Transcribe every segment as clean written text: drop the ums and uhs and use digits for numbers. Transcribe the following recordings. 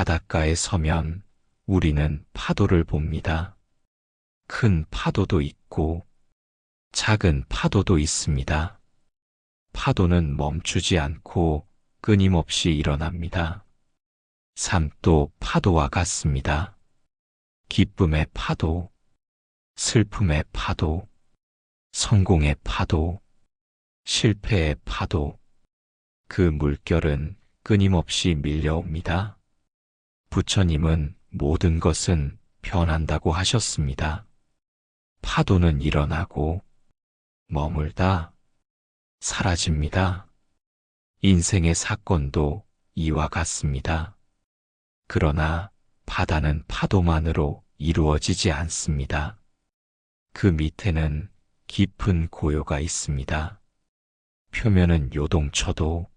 바닷가에 서면 우리는 파도를 봅니다. 큰 파도도 있고 작은 파도도 있습니다. 파도는 멈추지 않고 끊임없이 일어납니다. 삶도 파도와 같습니다. 기쁨의 파도, 슬픔의 파도, 성공의 파도, 실패의 파도, 그 물결은 끊임없이 밀려옵니다. 부처님은 모든 것은 변한다고 하셨습니다. 파도는 일어나고 머물다 사라집니다. 인생의 사건도 이와 같습니다. 그러나 바다는 파도만으로 이루어지지 않습니다. 그 밑에는 깊은 고요가 있습니다. 표면은 요동쳐도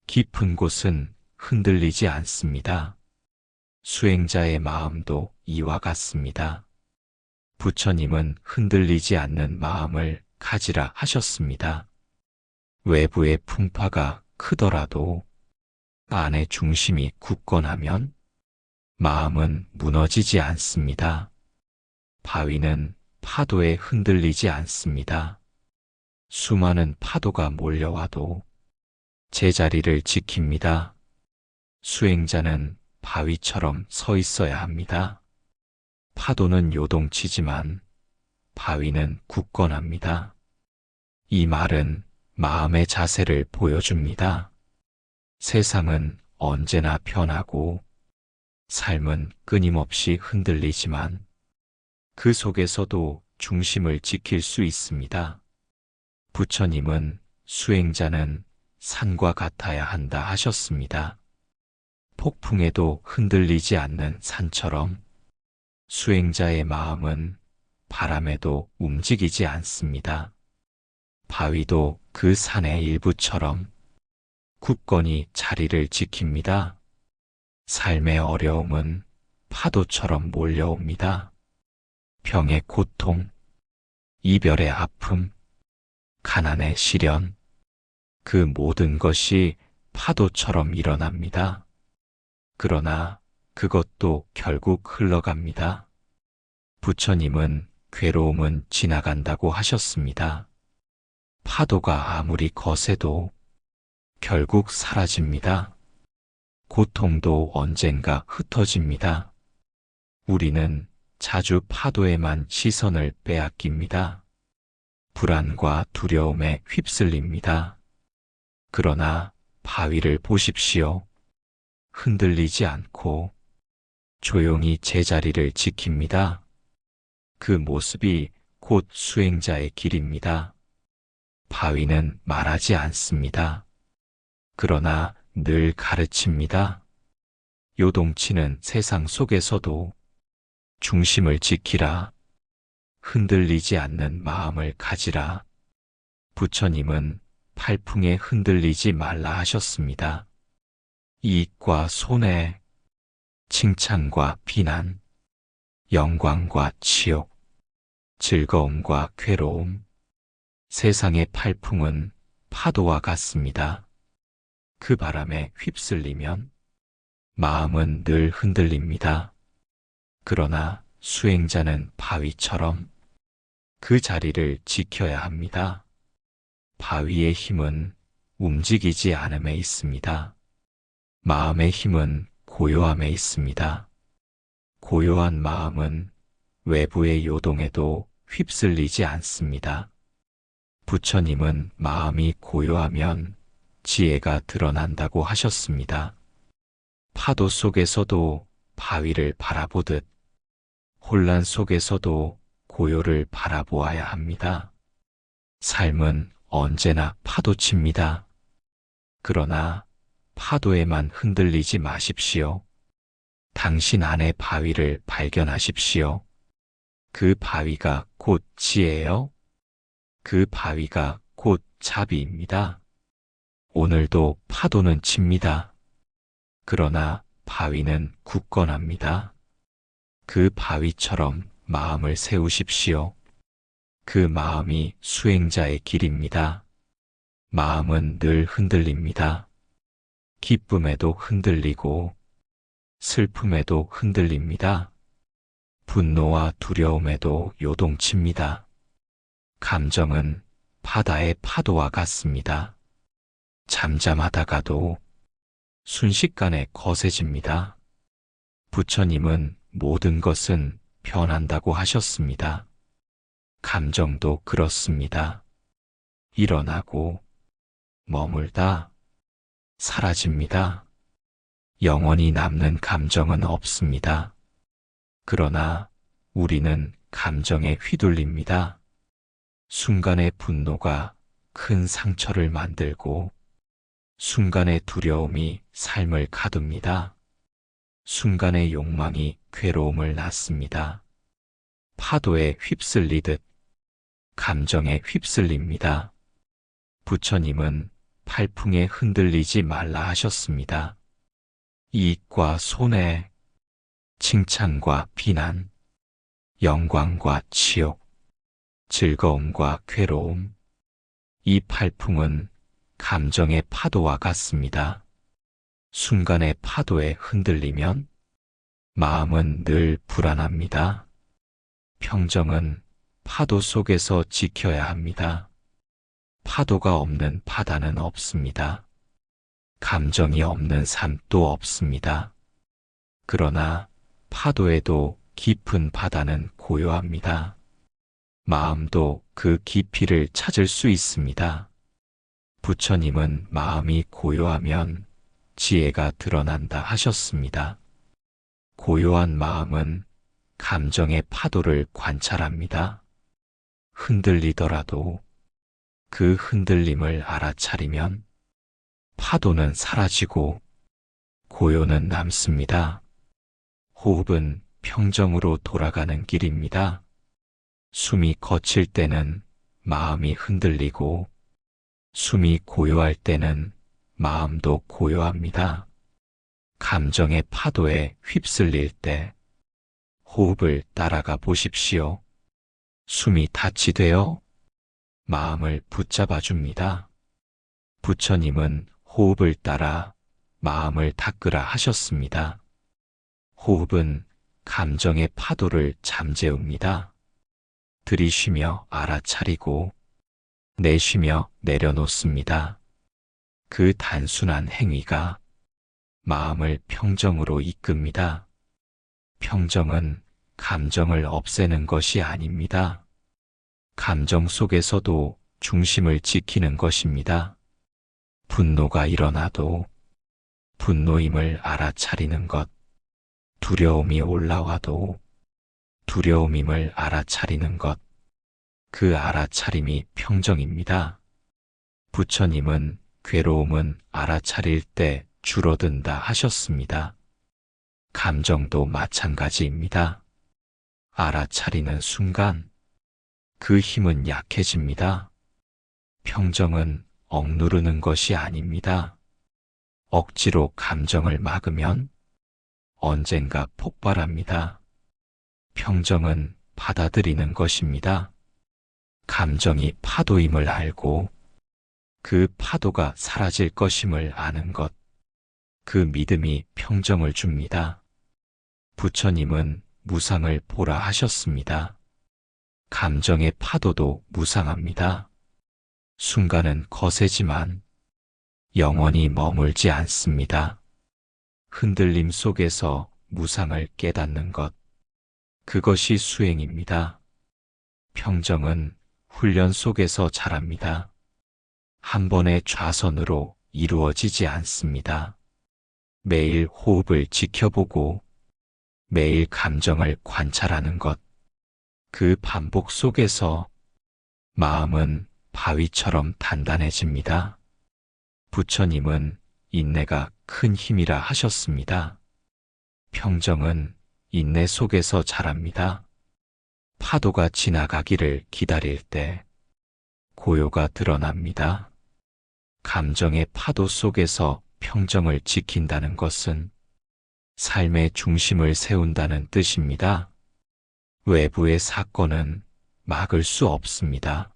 깊은 곳은 흔들리지 않습니다. 수행자의 마음도 이와 같습니다. 부처님은 흔들리지 않는 마음을 가지라 하셨습니다. 외부의 풍파가 크더라도 안의 중심이 굳건하면 마음은 무너지지 않습니다. 바위는 파도에 흔들리지 않습니다. 수많은 파도가 몰려와도 제자리를 지킵니다. 수행자는 바위처럼 서 있어야 합니다. 파도는 요동치지만 바위는 굳건합니다. 이 말은 마음의 자세를 보여줍니다. 세상은 언제나 변하고 삶은 끊임없이 흔들리지만 그 속에서도 중심을 지킬 수 있습니다. 부처님은 수행자는 산과 같아야 한다 하셨습니다. 폭풍에도 흔들리지 않는 산처럼 수행자의 마음은 바람에도 움직이지 않습니다. 바위도 그 산의 일부처럼 굳건히 자리를 지킵니다. 삶의 어려움은 파도처럼 몰려옵니다. 병의 고통, 이별의 아픔, 가난의 시련, 그 모든 것이 파도처럼 일어납니다. 그러나 그것도 결국 흘러갑니다. 부처님은 괴로움은 지나간다고 하셨습니다. 파도가 아무리 거세도 결국 사라집니다. 고통도 언젠가 흩어집니다. 우리는 자주 파도에만 시선을 빼앗깁니다. 불안과 두려움에 휩쓸립니다. 그러나 바위를 보십시오. 흔들리지 않고 조용히 제자리를 지킵니다. 그 모습이 곧 수행자의 길입니다. 바위는 말하지 않습니다. 그러나 늘 가르칩니다. 요동치는 세상 속에서도 중심을 지키라. 흔들리지 않는 마음을 가지라. 부처님은 팔풍에 흔들리지 말라 하셨습니다. 이익과 손해, 칭찬과 비난, 영광과 치욕, 즐거움과 괴로움, 세상의 팔풍은 파도와 같습니다. 그 바람에 휩쓸리면 마음은 늘 흔들립니다. 그러나 수행자는 바위처럼 그 자리를 지켜야 합니다. 바위의 힘은 움직이지 않음에 있습니다. 마음의 힘은 고요함에 있습니다. 고요한 마음은 외부의 요동에도 휩쓸리지 않습니다. 부처님은 마음이 고요하면 지혜가 드러난다고 하셨습니다. 파도 속에서도 바위를 바라보듯 혼란 속에서도 고요를 바라보아야 합니다. 삶은 언제나 파도칩니다. 그러나 파도에만 흔들리지 마십시오. 당신 안의 바위를 발견하십시오. 그 바위가 곧 지혜요. 그 바위가 곧 자비입니다. 오늘도 파도는 칩니다. 그러나 바위는 굳건합니다. 그 바위처럼 마음을 세우십시오. 그 마음이 수행자의 길입니다. 마음은 늘 흔들립니다. 기쁨에도 흔들리고 슬픔에도 흔들립니다. 분노와 두려움에도 요동칩니다. 감정은 바다의 파도와 같습니다. 잠잠하다가도 순식간에 거세집니다. 부처님은 모든 것은 변한다고 하셨습니다. 감정도 그렇습니다. 일어나고 머물다 사라집니다. 영원히 남는 감정은 없습니다. 그러나 우리는 감정에 휘둘립니다. 순간의 분노가 큰 상처를 만들고 순간의 두려움이 삶을 가둡니다. 순간의 욕망이 괴로움을 낳습니다. 파도에 휩쓸리듯 감정에 휩쓸립니다. 부처님은 팔풍에 흔들리지 말라 하셨습니다. 이익과 손해, 칭찬과 비난, 영광과 치욕, 즐거움과 괴로움. 이 팔풍은 감정의 파도와 같습니다. 순간의 파도에 흔들리면 마음은 늘 불안합니다. 평정은 파도 속에서 지켜야 합니다. 파도가 없는 바다는 없습니다. 감정이 없는 삶도 없습니다. 그러나 파도에도 깊은 바다는 고요합니다. 마음도 그 깊이를 찾을 수 있습니다. 부처님은 마음이 고요하면 지혜가 드러난다 하셨습니다. 고요한 마음은 감정의 파도를 관찰합니다. 흔들리더라도 그 흔들림을 알아차리면 파도는 사라지고 고요는 남습니다. 호흡은 평정으로 돌아가는 길입니다. 숨이 거칠 때는 마음이 흔들리고 숨이 고요할 때는 마음도 고요합니다. 감정의 파도에 휩쓸릴 때 호흡을 따라가 보십시오. 숨이 닻이 되어 마음을 붙잡아 줍니다. 부처님은 호흡을 따라 마음을 닦으라 하셨습니다. 호흡은 감정의 파도를 잠재웁니다. 들이쉬며 알아차리고 내쉬며 내려놓습니다. 그 단순한 행위가 마음을 평정으로 이끕니다. 평정은 감정을 없애는 것이 아닙니다. 감정 속에서도 중심을 지키는 것입니다. 분노가 일어나도 분노임을 알아차리는 것, 두려움이 올라와도 두려움임을 알아차리는 것, 그 알아차림이 평정입니다. 부처님은 괴로움은 알아차릴 때 줄어든다 하셨습니다. 감정도 마찬가지입니다. 알아차리는 순간 그 힘은 약해집니다. 평정은 억누르는 것이 아닙니다. 억지로 감정을 막으면 언젠가 폭발합니다. 평정은 받아들이는 것입니다. 감정이 파도임을 알고 그 파도가 사라질 것임을 아는 것, 그 믿음이 평정을 줍니다. 부처님은 무상을 보라 하셨습니다. 감정의 파도도 무상합니다. 순간은 거세지만 영원히 머물지 않습니다. 흔들림 속에서 무상을 깨닫는 것, 그것이 수행입니다. 평정은 훈련 속에서 자랍니다. 한 번의 좌선으로 이루어지지 않습니다. 매일 호흡을 지켜보고 매일 감정을 관찰하는 것, 그 반복 속에서 마음은 바위처럼 단단해집니다. 부처님은 인내가 큰 힘이라 하셨습니다. 평정은 인내 속에서 자랍니다. 파도가 지나가기를 기다릴 때 고요가 드러납니다. 감정의 파도 속에서 평정을 지킨다는 것은 삶의 중심을 세운다는 뜻입니다. 외부의 사건은 막을 수 없습니다.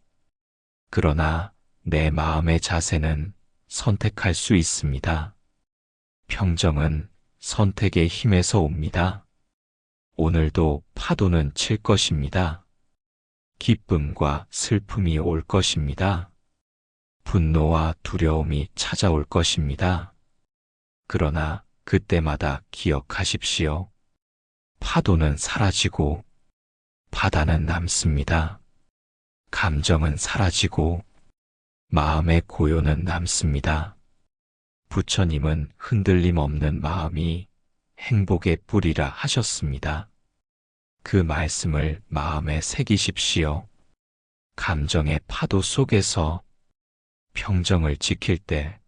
그러나 내 마음의 자세는 선택할 수 있습니다. 평정은 선택의 힘에서 옵니다. 오늘도 파도는 칠 것입니다. 기쁨과 슬픔이 올 것입니다. 분노와 두려움이 찾아올 것입니다. 그러나 그때마다 기억하십시오. 파도는 사라지고 바다는 남습니다. 감정은 사라지고 마음의 고요는 남습니다. 부처님은 흔들림 없는 마음이 행복의 뿌리라 하셨습니다. 그 말씀을 마음에 새기십시오. 감정의 파도 속에서 평정을 지킬 때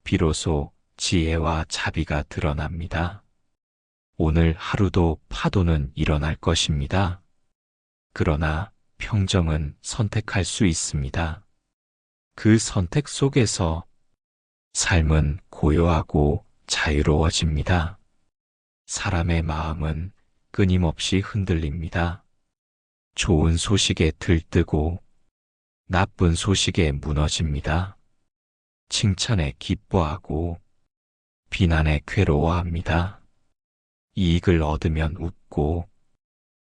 비로소 지혜와 자비가 드러납니다. 오늘 하루도 파도는 일어날 것입니다. 그러나 평정은 선택할 수 있습니다. 그 선택 속에서 삶은 고요하고 자유로워집니다. 사람의 마음은 끊임없이 흔들립니다. 좋은 소식에 들뜨고 나쁜 소식에 무너집니다. 칭찬에 기뻐하고 비난에 괴로워합니다. 이익을 얻으면 웃고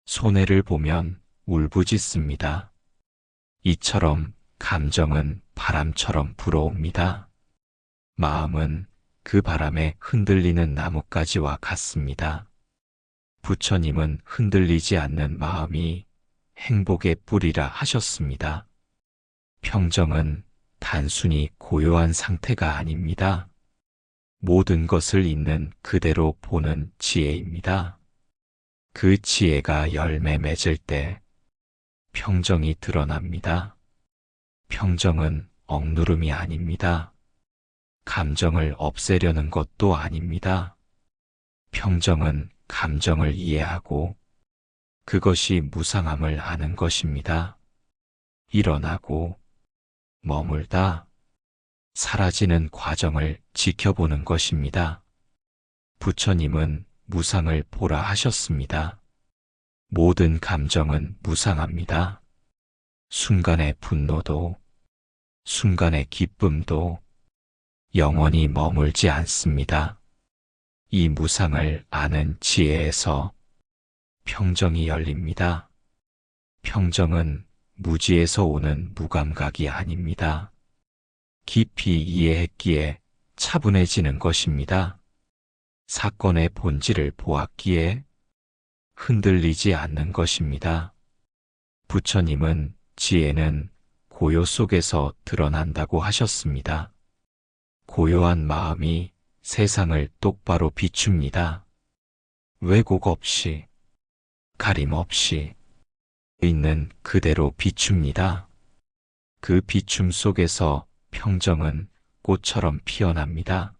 손해를 보면 울부짖습니다. 이처럼 감정은 바람처럼 불어옵니다. 마음은 그 바람에 흔들리는 나뭇가지와 같습니다. 부처님은 흔들리지 않는 마음이 행복의 뿌리라 하셨습니다. 평정은 단순히 고요한 상태가 아닙니다. 모든 것을 있는 그대로 보는 지혜입니다. 그 지혜가 열매 맺을 때 평정이 드러납니다. 평정은 억누름이 아닙니다. 감정을 없애려는 것도 아닙니다. 평정은 감정을 이해하고 그것이 무상함을 아는 것입니다. 일어나고 머물다 사라지는 과정을 지켜보는 것입니다. 부처님은 무상을 보라 하셨습니다. 모든 감정은 무상합니다. 순간의 분노도, 순간의 기쁨도 영원히 머물지 않습니다. 이 무상을 아는 지혜에서 평정이 열립니다. 평정은 무지에서 오는 무감각이 아닙니다. 깊이 이해했기에 차분해지는 것입니다. 사건의 본질을 보았기에 흔들리지 않는 것입니다. 부처님은 지혜는 고요 속에서 드러난다고 하셨습니다. 고요한 마음이 세상을 똑바로 비춥니다. 왜곡 없이, 가림 없이 있는 그대로 비춥니다. 그 비춤 속에서 평정은 꽃처럼 피어납니다.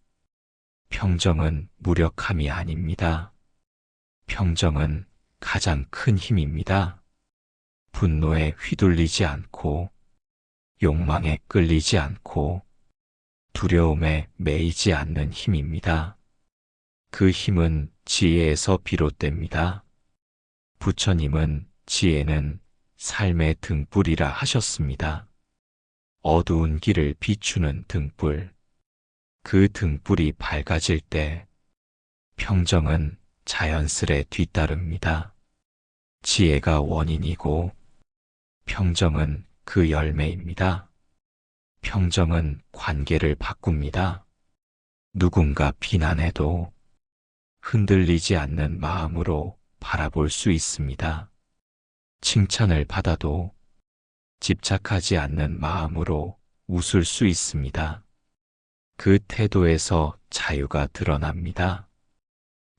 평정은 무력함이 아닙니다. 평정은 가장 큰 힘입니다. 분노에 휘둘리지 않고, 욕망에 끌리지 않고, 두려움에 매이지 않는 힘입니다. 그 힘은 지혜에서 비롯됩니다. 부처님은 지혜는 삶의 등불이라 하셨습니다. 어두운 길을 비추는 등불. 그 등불이 밝아질 때 평정은 자연스레 뒤따릅니다. 지혜가 원인이고 평정은 그 열매입니다. 평정은 관계를 바꿉니다. 누군가 비난해도 흔들리지 않는 마음으로 바라볼 수 있습니다. 칭찬을 받아도 집착하지 않는 마음으로 웃을 수 있습니다. 그 태도에서 자유가 드러납니다.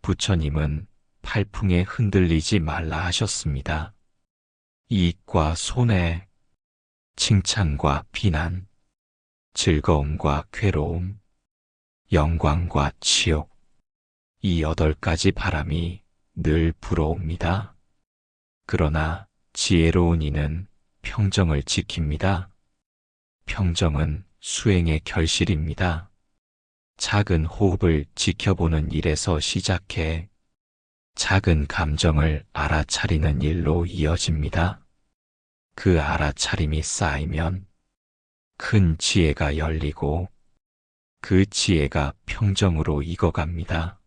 부처님은 팔풍에 흔들리지 말라 하셨습니다. 이익과 손해, 칭찬과 비난, 즐거움과 괴로움, 영광과 치욕, 이 8가지 바람이 늘 불어옵니다. 그러나 지혜로운 이는 평정을 지킵니다. 평정은 수행의 결실입니다. 작은 호흡을 지켜보는 일에서 시작해 작은 감정을 알아차리는 일로 이어집니다. 그 알아차림이 쌓이면 큰 지혜가 열리고 그 지혜가 평정으로 익어갑니다.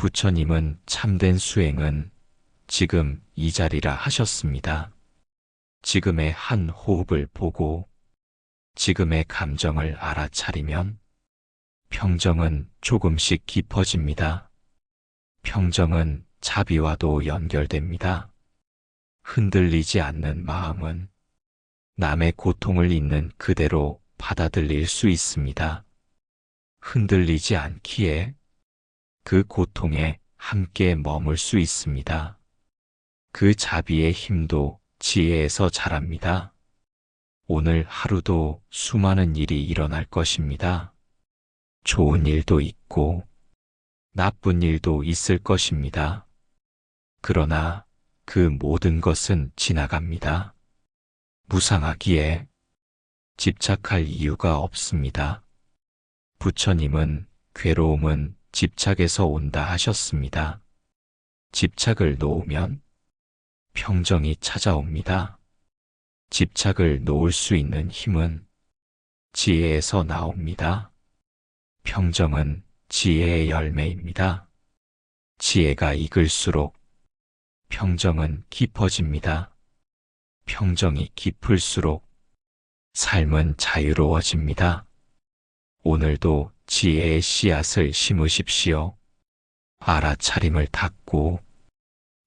부처님은 참된 수행은 지금 이 자리라 하셨습니다. 지금의 한 호흡을 보고 지금의 감정을 알아차리면 평정은 조금씩 깊어집니다. 평정은 자비와도 연결됩니다. 흔들리지 않는 마음은 남의 고통을 있는 그대로 받아들일 수 있습니다. 흔들리지 않기에 그 고통에 함께 머물 수 있습니다. 그 자비의 힘도 지혜에서 자랍니다. 오늘 하루도 수많은 일이 일어날 것입니다. 좋은 일도 있고 나쁜 일도 있을 것입니다. 그러나 그 모든 것은 지나갑니다. 무상하기에 집착할 이유가 없습니다. 부처님은 괴로움은 집착에서 온다 하셨습니다. 집착을 놓으면 평정이 찾아옵니다. 집착을 놓을 수 있는 힘은 지혜에서 나옵니다. 평정은 지혜의 열매입니다. 지혜가 익을수록 평정은 깊어집니다. 평정이 깊을수록 삶은 자유로워집니다. 오늘도 지혜의 씨앗을 심으십시오. 알아차림을 닦고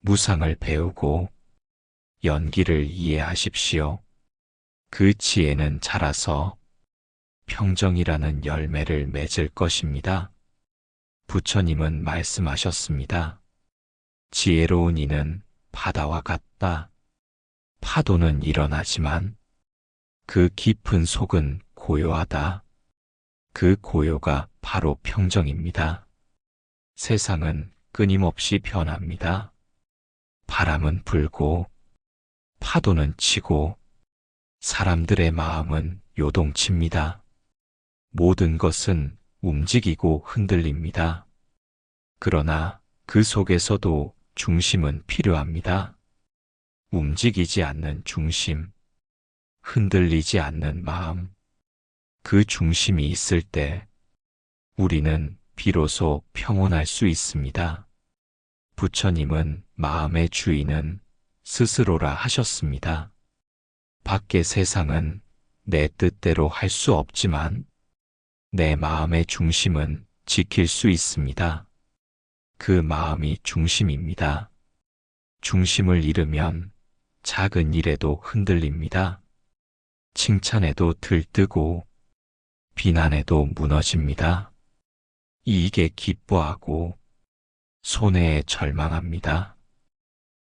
무상을 배우고 연기를 이해하십시오. 그 지혜는 자라서 평정이라는 열매를 맺을 것입니다. 부처님은 말씀하셨습니다. 지혜로운 이는 바다와 같다. 파도는 일어나지만 그 깊은 속은 고요하다. 그 고요가 바로 평정입니다. 세상은 끊임없이 변합니다. 바람은 불고 파도는 치고 사람들의 마음은 요동칩니다. 모든 것은 움직이고 흔들립니다. 그러나 그 속에서도 중심은 필요합니다. 움직이지 않는 중심, 흔들리지 않는 마음, 그 중심이 있을 때 우리는 비로소 평온할 수 있습니다. 부처님은 마음의 주인은 스스로라 하셨습니다. 밖의 세상은 내 뜻대로 할 수 없지만 내 마음의 중심은 지킬 수 있습니다. 그 마음이 중심입니다. 중심을 잃으면 작은 일에도 흔들립니다. 칭찬에도 들뜨고 비난에도 무너집니다. 이익에 기뻐하고 손해에 절망합니다.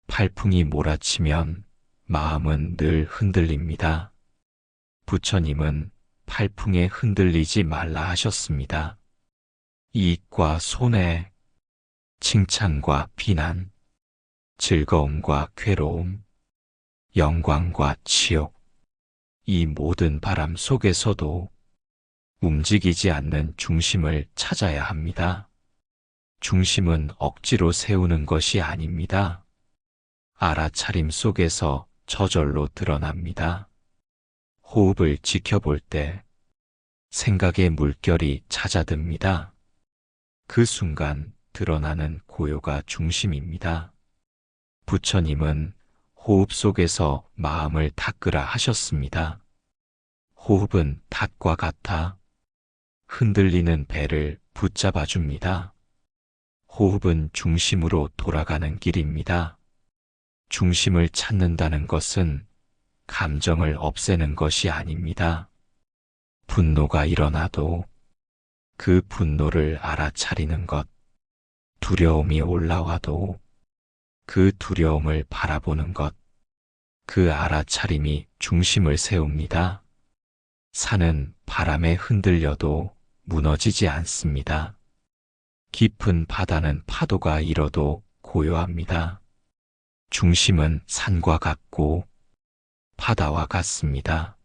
팔풍이 몰아치면 마음은 늘 흔들립니다. 부처님은 팔풍에 흔들리지 말라 하셨습니다. 이익과 손해, 칭찬과 비난, 즐거움과 괴로움, 영광과 치욕, 이 모든 바람 속에서도 움직이지 않는 중심을 찾아야 합니다. 중심은 억지로 세우는 것이 아닙니다. 알아차림 속에서 저절로 드러납니다. 호흡을 지켜볼 때 생각의 물결이 잦아듭니다. 그 순간 드러나는 고요가 중심입니다. 부처님은 호흡 속에서 마음을 닦으라 하셨습니다. 호흡은 닷과 같아 흔들리는 배를 붙잡아 줍니다. 호흡은 중심으로 돌아가는 길입니다. 중심을 찾는다는 것은 감정을 없애는 것이 아닙니다. 분노가 일어나도 그 분노를 알아차리는 것, 두려움이 올라와도 그 두려움을 바라보는 것, 그 알아차림이 중심을 세웁니다. 산은 바람에 흔들려도 무너지지 않습니다. 깊은 바다는 파도가 일어도 고요합니다. 중심은 산과 같고 바다와 같습니다.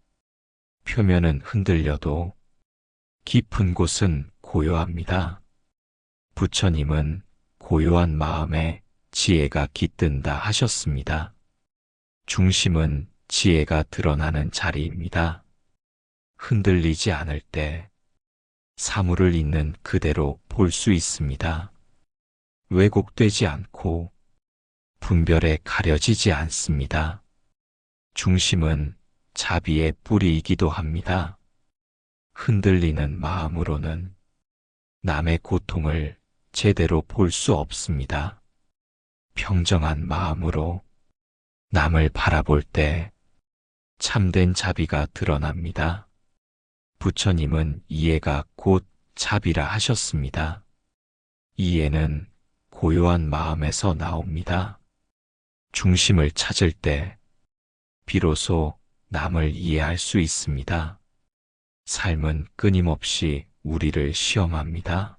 표면은 흔들려도 깊은 곳은 고요합니다. 부처님은 고요한 마음에 지혜가 깃든다 하셨습니다. 중심은 지혜가 드러나는 자리입니다. 흔들리지 않을 때 사물을 있는 그대로 볼 수 있습니다. 왜곡되지 않고 분별에 가려지지 않습니다. 중심은 자비의 뿌리이기도 합니다. 흔들리는 마음으로는 남의 고통을 제대로 볼 수 없습니다. 평정한 마음으로 남을 바라볼 때 참된 자비가 드러납니다. 부처님은 이해가 곧 자비라 하셨습니다. 이해는 고요한 마음에서 나옵니다. 중심을 찾을 때 비로소 남을 이해할 수 있습니다. 삶은 끊임없이 우리를 시험합니다.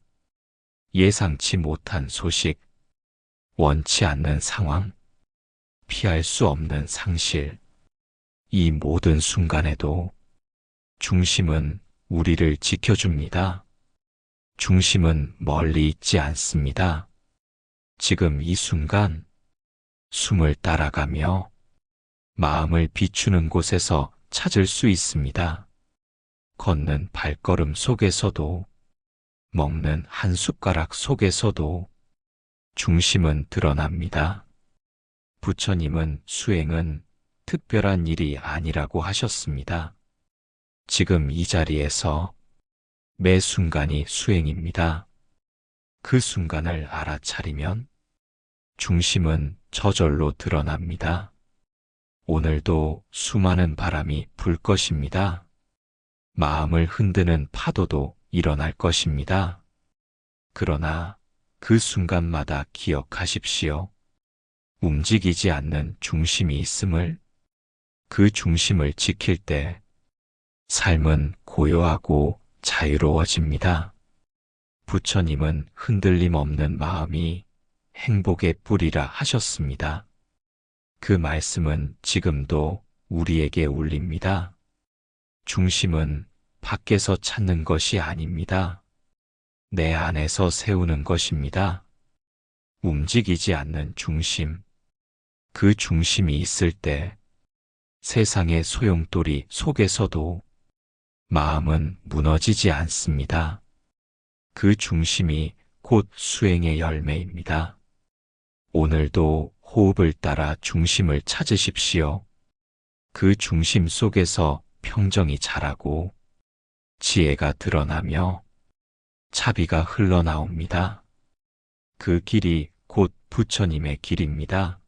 예상치 못한 소식, 원치 않는 상황, 피할 수 없는 상실, 이 모든 순간에도 중심은 우리를 지켜줍니다. 중심은 멀리 있지 않습니다. 지금 이 순간 숨을 따라가며 마음을 비추는 곳에서 찾을 수 있습니다. 걷는 발걸음 속에서도, 먹는 한 숟가락 속에서도 중심은 드러납니다. 부처님은 수행은 특별한 일이 아니라고 하셨습니다. 지금 이 자리에서 매 순간이 수행입니다. 그 순간을 알아차리면 중심은 저절로 드러납니다. 오늘도 수많은 바람이 불 것입니다. 마음을 흔드는 파도도 일어날 것입니다. 그러나 그 순간마다 기억하십시오. 움직이지 않는 중심이 있음을, 그 중심을 지킬 때 삶은 고요하고 자유로워집니다. 부처님은 흔들림 없는 마음이 행복의 뿌리라 하셨습니다. 그 말씀은 지금도 우리에게 울립니다. 중심은 밖에서 찾는 것이 아닙니다. 내 안에서 세우는 것입니다. 움직이지 않는 중심, 그 중심이 있을 때 세상의 소용돌이 속에서도 마음은 무너지지 않습니다. 그 중심이 곧 수행의 열매입니다. 오늘도 호흡을 따라 중심을 찾으십시오. 그 중심 속에서 평정이 자라고 지혜가 드러나며 자비가 흘러나옵니다. 그 길이 곧 부처님의 길입니다.